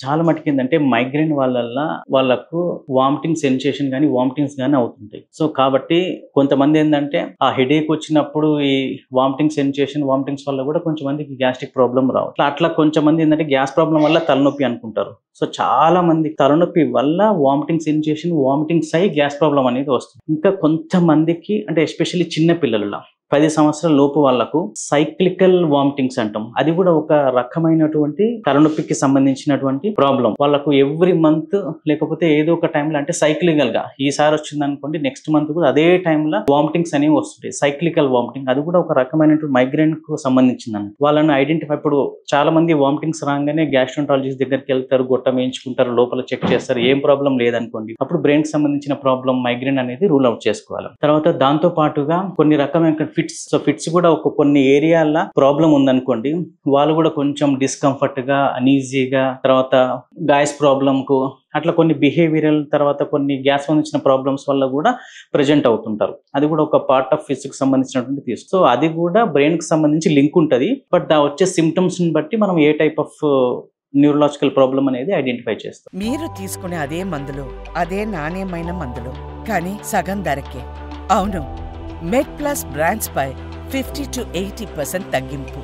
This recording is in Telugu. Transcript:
చాలా మటుకేందంటే మైగ్రేన్ వాళ్ళకు వామిటింగ్ సెన్సేషన్ గాని, వామిటింగ్స్ గాని అవుతుంటాయి. సో, కాబట్టి కొంతమందేందంటే ఆ హెడేక్ వచ్చినప్పుడు ఈ వామిటింగ్ సెన్సేషన్, వామిటింగ్స్ వల్ల గూడా కొంచెం మందికి గ్యాస్ట్రిక్ ప్రాబ్లమ్ రావు. అట్లా కొంచెం మందేందంటే గ్యాస్ ప్రాబ్లమ్ వల్ల తలనొప్పి అనుకుంటారు. సో, చాలా మంది తలనొప్పి వల్ల వామిటింగ్ సెన్సేషన్, వామిటింగ్స్ అయ్యి గ్యాస్ ప్రాబ్లమ్ అనేది వస్తుంది. ఇంకా కొంతమందికి అంటే ఎస్పెషల్లీ చిన్న పిల్లలలో 10 సంవత్సరాల లోపు వాళ్ళకు సైక్లికల్ వామిటింగ్స్ అంటాం. అది కూడా ఒక రకమైనటువంటి తలనొప్పికి సంబంధించినటువంటి ప్రాబ్లం. వాళ్ళకు ఎవ్రీ మంత్ లేకపోతే ఏదో ఒక టైంలో అంటే సైక్లికల్ గా ఈసారి వచ్చిందనుకోండి నెక్స్ట్ మంత్ కూడా అదే టైంలో వామిటింగ్స్ అనేవి వస్తుంటాయి. సైక్లికల్ వామిటింగ్ అది కూడా ఒక రకమైనటువంటి మైగ్రేన్ కు సంబంధించింది. వాళ్ళని ఐడెంటిఫై ఇప్పుడు చాలా మంది వామిటింగ్స్ రాగానే గ్యాస్ట్రాంటాలజిస్ట్ దగ్గరికి వెళ్తారు, గొట్టం వేయించుకుంటారు, లోపల చెక్ చేస్తారు, ఏం ప్రాబ్లం లేదనుకోండి అప్పుడు బ్రెయిన్ కి సంబంధించిన ప్రాబ్లం మైగ్రేన్ అనేది రూల్ అవుట్ చేసుకోవాలి. తర్వాత దాంతో పాటుగా కొన్ని రకమైన ఫిట్స్ కూడా కొన్ని ఏరియాల ప్రాబ్లం ఉందనుకోండి వాళ్ళు కూడా కొంచెం డిస్కంఫర్ట్ గా, అనీజీగా, తర్వాత గ్యాస్ ప్రాబ్లమ్ కు అట్లా కొన్ని బిహేవియరల్ తర్వాత కొన్ని గ్యాస్ సంబంధించిన ప్రాబ్లమ్స్ వల్ల కూడా ప్రెజెంట్ అవుతుంటారు. అది కూడా ఒక పార్ట్ ఆఫ్ ఫిజిక్స్ సంబంధించినటువంటి సో అది కూడా బ్రెయిన్ కి సంబంధించి లింక్ ఉంటుంది. బట్ వచ్చే సిమ్టమ్స్ ని బట్టి మనం ఏ టైప్ ఆఫ్ న్యూరలాజికల్ ప్రాబ్లం అనేది ఐడెంటిఫై చేస్తాం. మీరు తీసుకునే అదే మందులు, అదే నాణ్యమైన మందులు, కానీ సగం ధరకే. అవును, మెడ్ ప్లస్ బ్రాండ్స్ పై 50 to 80% తగ్గింపు.